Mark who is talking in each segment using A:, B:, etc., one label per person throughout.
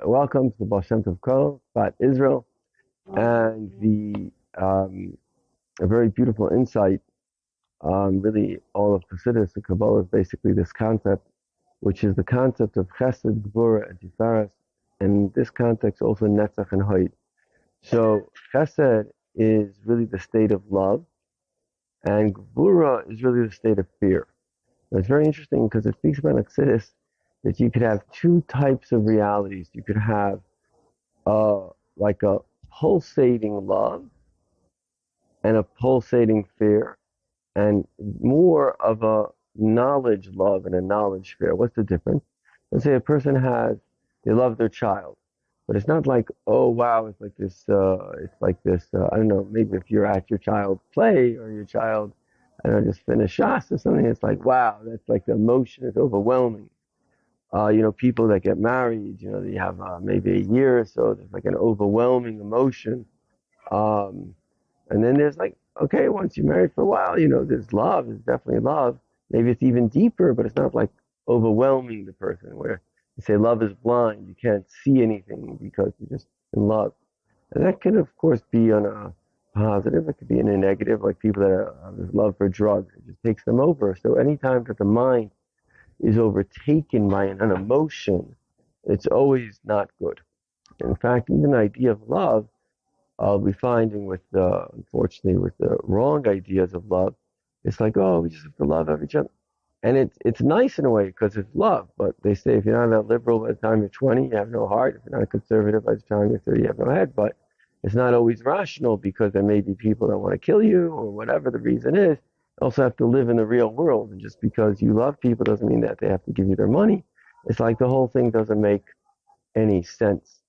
A: welcome to the Baal Shem of Kolel, about Israel, and a very beautiful insight on really all of Chassidus and Kabbalah is basically this concept, which is the concept of Chesed, Gvura, and Tiferes, and this context also Netzach and Hod. So Chesed is really the state of love, and Gvura is really the state of fear. And it's very interesting because it speaks about Chassidus that you could have two types of realities. You could have like a pulsating love and a pulsating fear, and more of a knowledge love and a knowledge fear. What's the difference? Let's say a person they love their child, but it's not like, oh wow, it's like this, I don't know, maybe if you're at your child's play or your child, I don't know, just finished Shas or something, it's like, wow, that's like the emotion is overwhelming. People that get married, they have maybe a year or so, there's like an overwhelming emotion. And then there's like, okay, once you're married for a while, there's love, there's definitely love. Maybe it's even deeper, but it's not like overwhelming the person where you say love is blind, you can't see anything because you're just in love. And that can, of course, be on a positive, it could be in a negative, like people that have this love for drugs, it just takes them over. So anytime that the mind is overtaken by an emotion, it's always not good. In fact, even the idea of love, we're finding unfortunately, with the wrong ideas of love, it's like, oh, we just have to love every other. And it's nice in a way because it's love, but they say if you're not that liberal by the time you're 20, you have no heart. If you're not conservative by the time you're 30, you have no head. But it's not always rational because there may be people that want to kill you or whatever the reason is. You also have to live in the real world. And just because you love people doesn't mean that they have to give you their money. It's like the whole thing doesn't make any sense.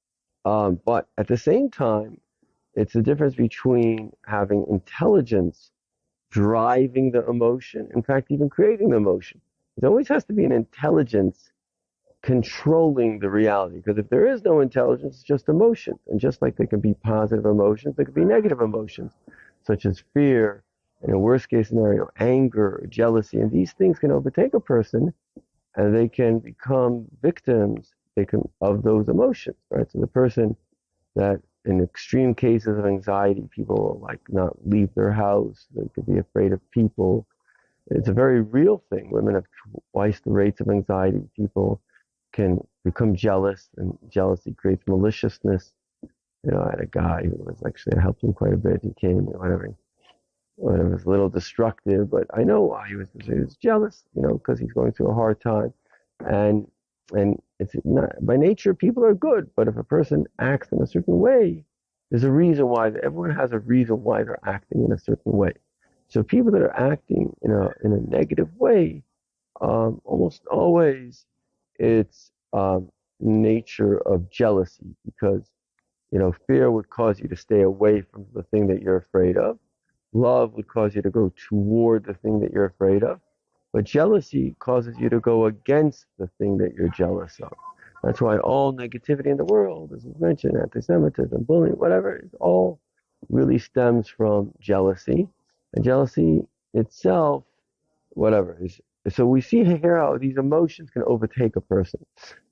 A: But at the same time, it's the difference between having intelligence driving the emotion, in fact, even creating the emotion. There always has to be an intelligence controlling the reality, because if there is no intelligence, it's just emotions. And just like there can be positive emotions, there could be negative emotions, such as fear, in a worst case scenario, anger, or jealousy. And these things can overtake a person, and they can become victims of those emotions, right? So the person that in extreme cases of anxiety, people will like not leave their house. They could be afraid of people. It's a very real thing. Women have twice the rates of anxiety. People can become jealous, and jealousy creates maliciousness. I had a guy who was actually, I helped him quite a bit. He came, whatever, it was a little destructive, but I know why he was jealous, because he's going through a hard time. And it's not, by nature, people are good, but if a person acts in a certain way, there's a reason why. Everyone has a reason why they're acting in a certain way. So people that are acting in a negative way, almost always it's nature of jealousy, because fear would cause you to stay away from the thing that you're afraid of. Love would cause you to go toward the thing that you're afraid of. But jealousy causes you to go against the thing that you're jealous of. That's why all negativity in the world, as was mentioned, anti-Semitism, bullying, whatever, it all really stems from jealousy. And jealousy itself, whatever, so we see here how these emotions can overtake a person.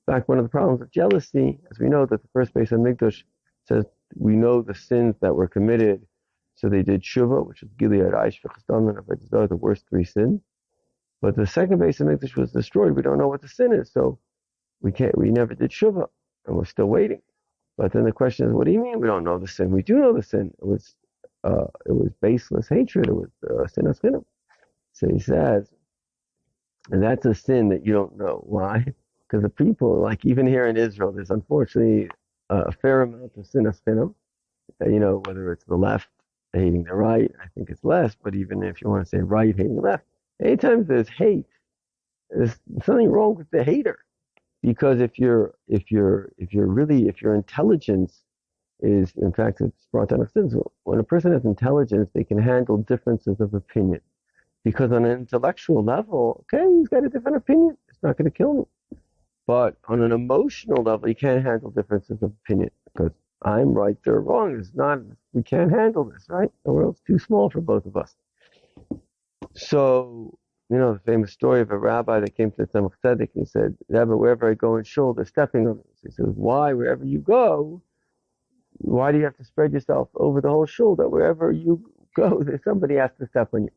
A: In fact, one of the problems of jealousy, as we know that the first base of Mikdash says, we know the sins that were committed. So they did Shuvah, which is Gilead, Aish, V'chastam, and Avodah, the worst three sins. But the second base of Mikdash was destroyed. We don't know what the sin is, so we never did Shuvah, and we're still waiting. But then the question is, what do you mean we don't know the sin? We do know the sin. It was baseless hatred. It was sinas chinam. So he says, and that's a sin that you don't know. Why? Because the people, like even here in Israel, there's unfortunately a fair amount of sinas chinam. Whether it's the left hating the right, I think it's less. But even if you want to say right hating the left, anytime there's hate, there's something wrong with the hater. Because if your intelligence is, in fact, it's brought down when a person has intelligence, they can handle differences of opinion. Because on an intellectual level, okay, he's got a different opinion. It's not going to kill me. But on an emotional level, you can't handle differences of opinion because I'm right, they're wrong. It's not. We can't handle this, right? The world's too small for both of us. So the famous story of a rabbi that came to the Tzemach Tzedek and he said, Rebbe, wherever I go in shul, they're stepping on me. So he says, why? Wherever you go, why do you have to spread yourself over the whole shul? That wherever you go, there's somebody has to step on you.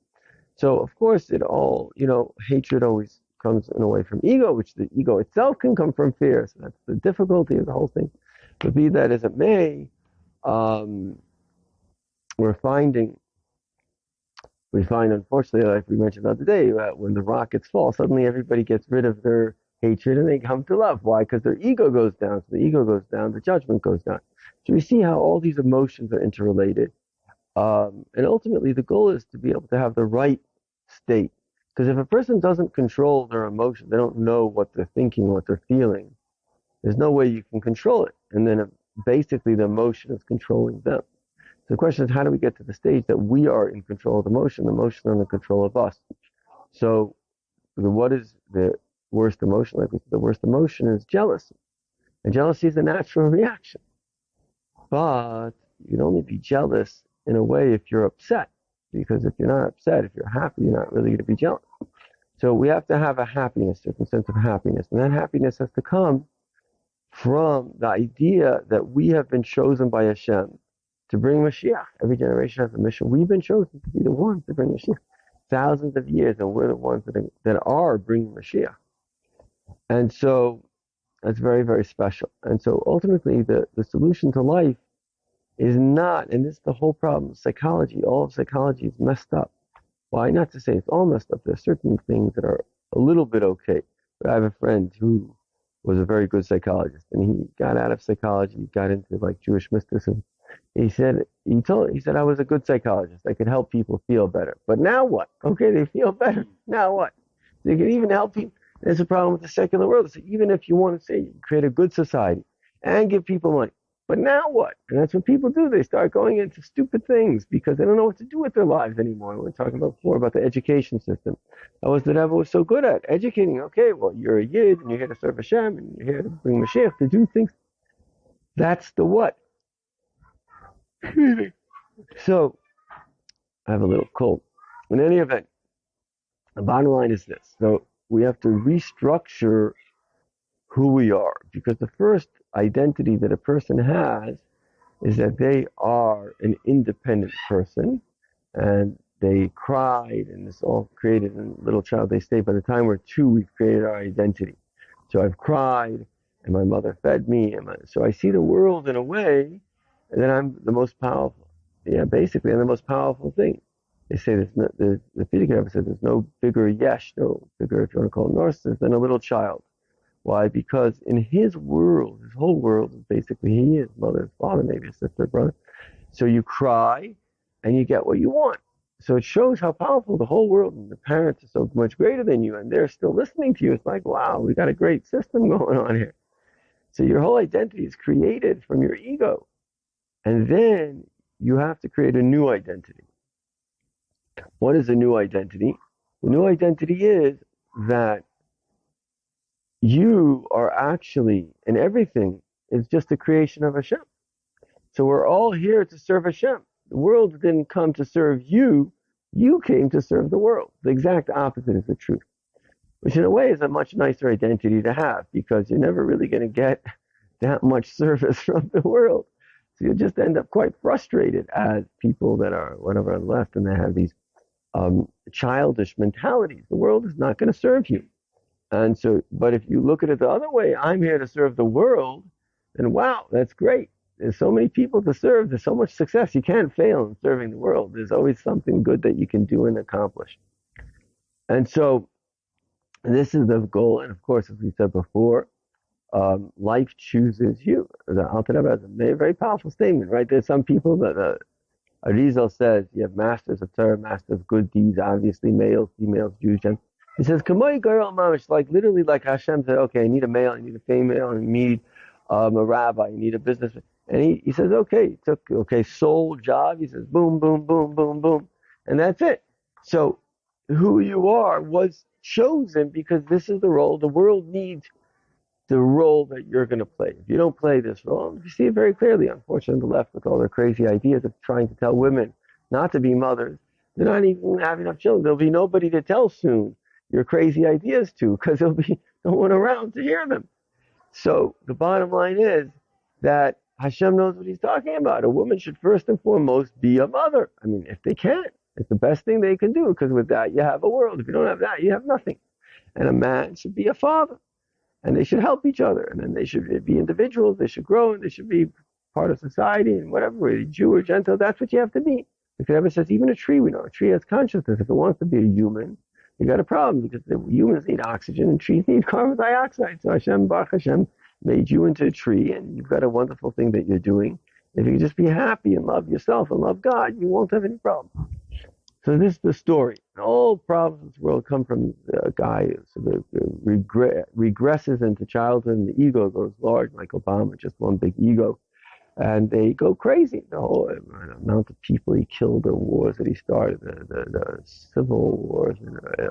A: So of course, hatred always comes in a way from ego, which the ego itself can come from fear. So that's the difficulty of the whole thing. But be that as it may, we find, unfortunately, like we mentioned the other day, when the rockets fall, suddenly everybody gets rid of their hatred and they come to love. Why? Because their ego goes down. So the ego goes down, the judgment goes down. So we see how all these emotions are interrelated. And ultimately, the goal is to be able to have the right state. Because if a person doesn't control their emotion, they don't know what they're thinking, what they're feeling, there's no way you can control it. And then basically the emotion is controlling them. So the question is, how do we get to the stage that we are in control of the emotion under control of us? So what is the worst emotion? Like we said, the worst emotion is jealousy. And jealousy is a natural reaction. But you can only be jealous in a way if you're upset. Because if you're not upset, if you're happy, you're not really going to be jealous. So we have to have a happiness, a certain sense of happiness. And that happiness has to come from the idea that we have been chosen by Hashem to bring Mashiach. Every generation has a mission. We've been chosen to be the ones to bring Mashiach. Thousands of years, and we're the ones that are bringing Mashiach. And so that's very, very special. And so ultimately, the solution to life is not, and this is the whole problem, psychology. All of psychology is messed up. Why? Not to say it's all messed up. There are certain things that are a little bit okay. But I have a friend who was a very good psychologist, and he got out of psychology, he got into like Jewish mysticism. He said I was a good psychologist. I could help people feel better. But now what? Okay, they feel better. Now what? They can even help people. There's a problem with the secular world. So even if you want to say you create a good society and give people money, but now what? And that's what people do. They start going into stupid things because they don't know what to do with their lives anymore. We were talking about before about the education system. That was the devil was so good at educating. Okay, well, you're a Yid and you're here to serve Hashem and you're here to bring Mashiach to do things. That's the what. So, I have a little cold. In any event, the bottom line is this. So, we have to restructure who we are, because the first identity that a person has is that they are an independent person, and they cried, and it's all created in little child they stay. By the time we're 2, we've created our identity. So I've cried, and my mother fed me, so I see the world in a way, and then I'm the most powerful. Yeah, basically, I'm the most powerful thing. They say the Frierdiker Rebbe said there's no bigger yesh, no bigger, if you want to call it narcissist, than a little child. Why? Because in his world, his whole world is basically he, his mother, his father, maybe his sister, brother. So you cry, and you get what you want. So it shows how powerful the whole world and the parents are so much greater than you, and they're still listening to you. It's like, wow, we got a great system going on here. So your whole identity is created from your ego. And then you have to create a new identity. What is a new identity? The new identity is that you are actually, and everything is just a creation of Hashem. So we're all here to serve Hashem. The world didn't come to serve you. You came to serve the world. The exact opposite is the truth, which in a way is a much nicer identity to have, because you're never really going to get that much service from the world. So you'll just end up quite frustrated as people that are whatever on the left, and they have these childish mentalities. The world is not going to serve you. And so, but if you look at it the other way, I'm here to serve the world, then wow, that's great. There's so many people to serve. There's so much success. You can't fail in serving the world. There's always something good that you can do and accomplish. And so this is the goal. And of course, as we said before, life chooses you. The Alter Rebbe has a very, very powerful statement, right? There's some people that Arizal says you have masters of Torah, masters of good deeds, obviously males, females, Jews, Gentiles. He says, "Kamoi Garal Mamish," like literally, like Hashem said, "Okay, I need a male, I need a female, I need a rabbi, I need a businessman." And he says, "Okay, soul, job." He says, "Boom, boom, boom, boom, boom," and that's it. So, who you are was chosen because this is the role. The world needs the role that you're going to play. If you don't play this role, you see it very clearly. Unfortunately, the left with all their crazy ideas of trying to tell women not to be mothers, they're not even having enough children. There'll be nobody to tell soon your crazy ideas to, because there'll be no one around to hear them. So the bottom line is that Hashem knows what he's talking about. A woman should first and foremost be a mother. I mean, if they can, it's the best thing they can do, because with that you have a world. If you don't have that, you have nothing. And a man should be a father, and they should help each other, and then they should be individuals, they should grow, and they should be part of society, and whatever, Jew or Gentile, that's what you have to be. If it ever says, even a tree, we know a tree has consciousness. If it wants to be a human, you got a problem, because the humans need oxygen and trees need carbon dioxide. So Hashem, Baruch Hashem, made you into a tree, and you've got a wonderful thing that you're doing. If you just be happy and love yourself and love God, you won't have any problem. So this is the story. All problems in this world come from a guy who regresses into childhood, and the ego goes large, like Obama, just one big ego. And they go crazy. The whole amount of people he killed, the wars that he started, the civil wars,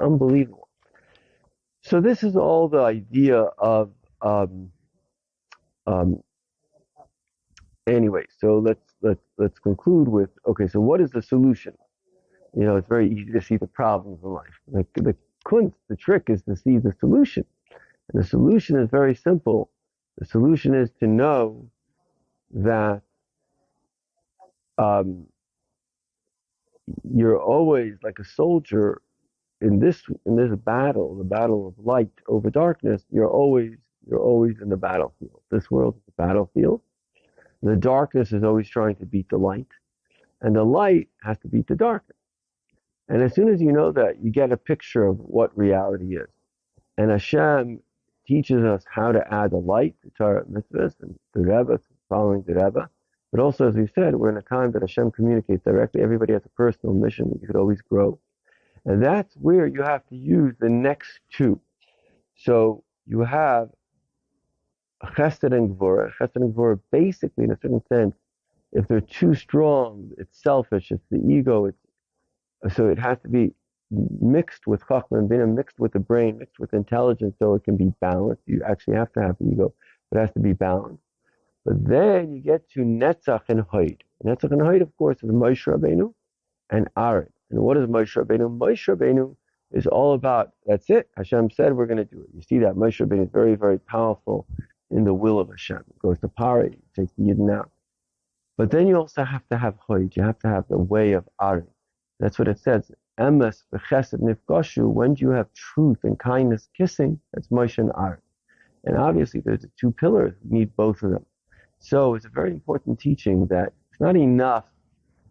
A: unbelievable. So this is all the idea of, anyway, so let's conclude with, okay, so what is the solution? It's very easy to see the problems in life. Like the kunst, the trick is to see the solution. And the solution is very simple. The solution is to know that you're always like a soldier in this battle, the battle of light over darkness. You're always in the battlefield. This world is a battlefield. The darkness is always trying to beat the light, and the light has to beat the darkness. And as soon as you know that, you get a picture of what reality is. And Hashem teaches us how to add the light to Torah mitzvahs and the Rebbe, following the Rebbe. But also, as we said, we're in a time that Hashem communicates directly. Everybody has a personal mission. You could always grow. And that's where you have to use the next two. So you have Chesed and Gvura. Chesed and Gvura, basically, in a certain sense, if they're too strong, it's selfish, it's the ego, so it has to be mixed with Chachma and Bina, mixed with the brain, mixed with intelligence, so it can be balanced. You actually have to have the ego, but it has to be balanced. But then you get to Netzach and Hod. Netzach and Hod, of course, is Moshe Rabbeinu and Aaron. And what is Moshe Rabbeinu? Moshe Rabbeinu is all about, that's it. Hashem said we're going to do it. You see that Moshe Rabbeinu is very, very powerful in the will of Hashem. It goes to Pari, takes the Yidden out. But then you also have to have Hod. You have to have the way of Aaron. That's what it says. Emes v'chesed nifgashu. When do you have truth and kindness kissing? That's Moshe and Aaron. And obviously there's the two pillars. We need both of them. So it's a very important teaching that it's not enough.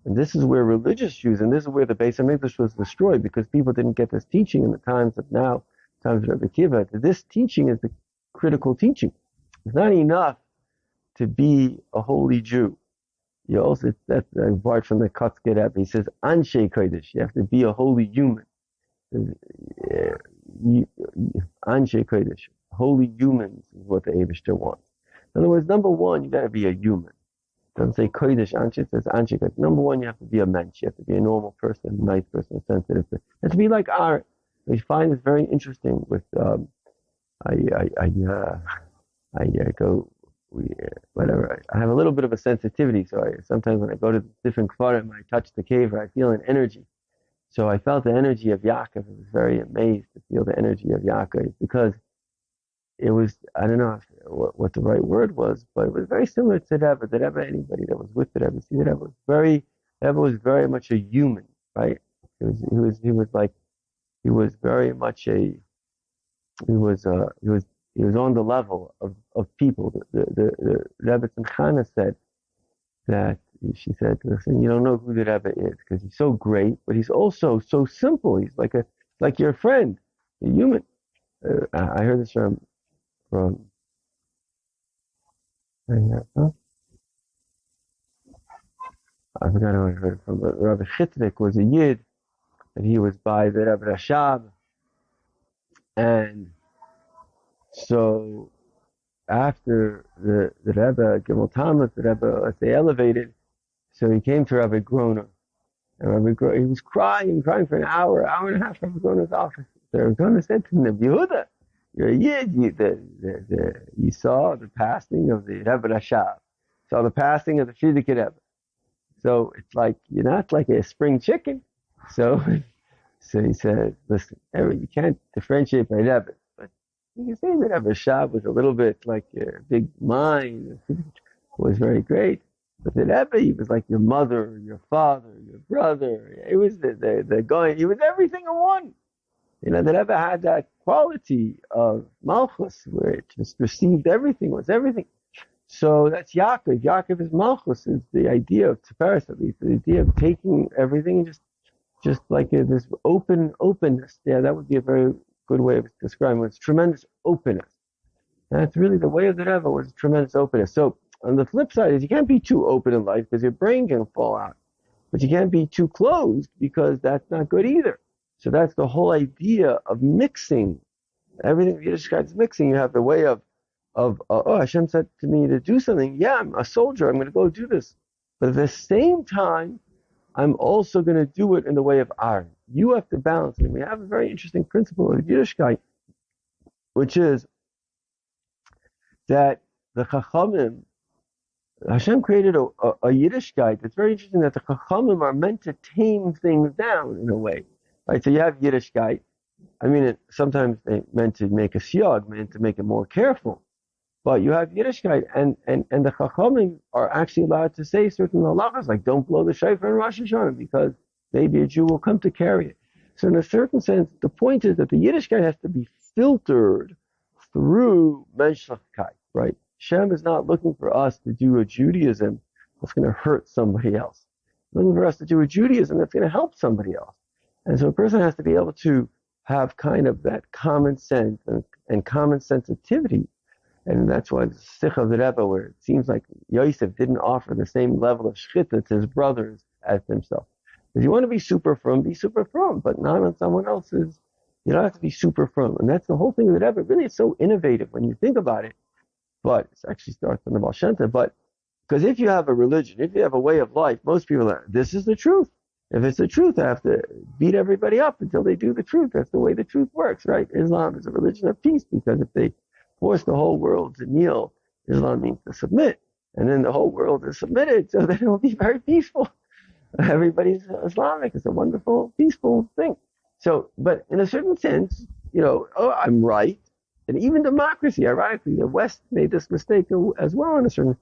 A: And this is where religious Jews, and this is where the Beis HaMikdash was destroyed, because people didn't get this teaching in the times of now, times of Rebbe Akiva. This teaching is the critical teaching. It's not enough to be a holy Jew. You also, that's a part from the Kotzker Rebbe. He says, Anshe Kodesh. You have to be a holy human. Anshe Kodesh. Holy humans is what the Eibishter wants. In other words, number one, you got to be a human. It doesn't say Kodesh Anshe, it says Anshe Kodesh. Number one, you have to be a mensch. You have to be a normal person, a nice person, a sensitive person. You have to be like Aaron. We find this very interesting with, whatever. I have a little bit of a sensitivity, so sometimes when I go to different kvarim, I touch the cave, I feel an energy. So I felt the energy of Yaakov. I was very amazed to feel the energy of Yaakov, because it was, I don't know what the right word was, but it was very similar to the Rebbe. The Rebbe, anybody that was with the Rebbe, see, the Rebbe was very much a human, right? He was very much he was on the level of people. The Rebbe Tzimchana said that, she said, listen, you don't know who the Rebbe is, because he's so great, but he's also so simple. He's like your friend, a human. I heard this from I forgot who I heard it from, but Rabbi Chitlik was a Yid, and he was by the Rebbe Rashab, and so after the Rebbe Gimel Tammuz, the Rebbe, let's say, elevated, so he came to Rabbi Groner, and he was crying for an hour and a half from Rabbi Groner's office. So Rabbi Groner said to him, Yehuda, you're a Yid, you saw the passing of the Rebbe Rashab, saw the passing of the Frierdiker Rebbe. So it's like, you're not like a spring chicken. So So he says, listen, you can't differentiate by Rebbe, but you can say that Rebbe Shab was a little bit like your big mind, was very great. But the Rebbe, he was like your mother, your father, your brother. It was the going, he was everything in one. You know, the Rebbe had that quality of Malchus, where it just received everything, was everything. So that's Yaakov. Yaakov is Malchus, is the idea of Tiferes, at least, the idea of taking everything and just like this openness. Yeah, that would be a very good way of describing it. It's tremendous openness. And that's really the way of the Rebbe, was tremendous openness. So on the flip side is you can't be too open in life because your brain can fall out. But you can't be too closed because that's not good either. So that's the whole idea of mixing. Everything Yiddishkeit is mixing. You have the way of Hashem said to me to do something. Yeah, I'm a soldier. I'm going to go do this. But at the same time, I'm also going to do it in the way of Aaron. You have to balance it. And we have a very interesting principle of Yiddishkeit, which is that the Chachamim, Hashem created a Yiddishkeit. It's very interesting that the Chachamim are meant to tame things down in a way. Right? So you have Yiddishkeit. I mean, sometimes they meant to make a shiur, meant to make it more careful. But you have Yiddishkeit, and the Chachamim are actually allowed to say certain halachas, like don't blow the shofar in Rosh Hashanah, because maybe a Jew will come to carry it. So in a certain sense, the point is that the Yiddishkeit has to be filtered through Menschlichkeit, right? Shem is not looking for us to do a Judaism that's going to hurt somebody else. He's looking for us to do a Judaism that's going to help somebody else. And so a person has to be able to have kind of that common sense and common sensitivity. And that's why the Sikh of the Rebbe, where it seems like Yosef didn't offer the same level of shchita to his brothers as himself. If you want to be super frum, be super frum, but not on someone else's. You don't have to be super frum. And that's the whole thing of the Rebbe. Really, it's so innovative when you think about it. But it actually starts from the Baal Shem Tov. But because if you have a religion, if you have a way of life, most people are, this is the truth. If it's the truth, I have to beat everybody up until they do the truth. That's the way the truth works, right? Islam is a religion of peace, because if they force the whole world to kneel, Islam means to submit. And then the whole world is submitted, so then it will be very peaceful. Everybody's Islamic. It's a wonderful, peaceful thing. So, but in a certain sense, I'm right. And even democracy, ironically, the West made this mistake as well in a certain.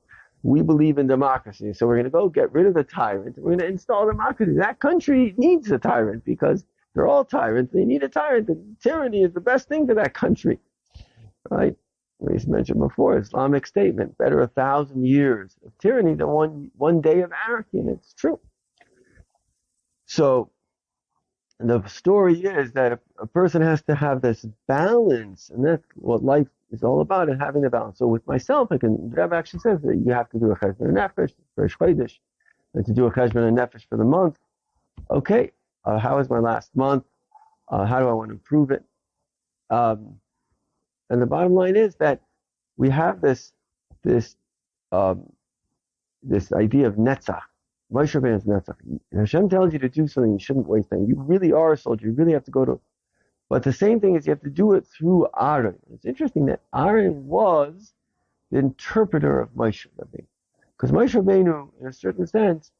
A: We believe in democracy, so we're going to go get rid of the tyrant. We're going to install democracy. That country needs a tyrant because they're all tyrants. They need a tyrant. And tyranny is the best thing for that country, right? We mentioned before, Islamic statement: better 1,000 years of tyranny than one day of anarchy, and it's true. So the story is that a person has to have this balance, and that's what life is all about, and having the balance. So with myself, the Rebbe actually says that you have to do a cheshbon nefesh for Chodesh, and to do a cheshbon nefesh for the month. Okay, how is my last month? How do I want to improve it? And the bottom line is that we have this idea of netzach. Moshe Rabbeinu's netzach. If Hashem tells you to do something, you shouldn't waste time. You really are a soldier. You really have to go to. But the same thing is you have to do it through Aaron. It's interesting that Aaron was the interpreter of Moshe Rabbeinu, because Moshe Rabbeinu, in a certain sense,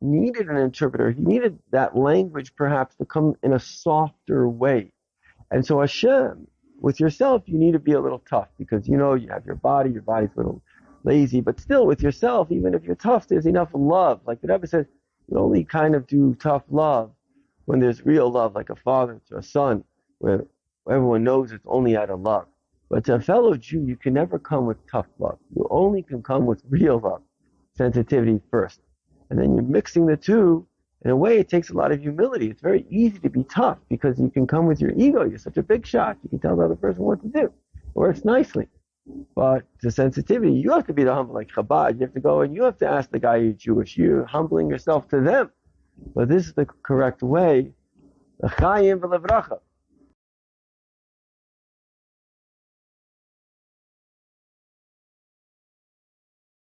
A: needed an interpreter. He needed that language perhaps to come in a softer way. And so Hashem, with yourself, you need to be a little tough, because you have your body's a little lazy, but still with yourself, even if you're tough, there's enough love. Like the Rebbe says, you only kind of do tough love when there's real love, like a father to a son, where everyone knows it's only out of love. But to a fellow Jew, you can never come with tough love. You only can come with real love, sensitivity first. And then you're mixing the two. In a way, it takes a lot of humility. It's very easy to be tough because you can come with your ego. You're such a big shot. You can tell the other person what to do. It works nicely. But the sensitivity, you have to be the humble, like Chabad. You have to go and you have to ask the guy you're Jewish. You're humbling yourself to them. But this is the correct way. L'chaim v'levracha.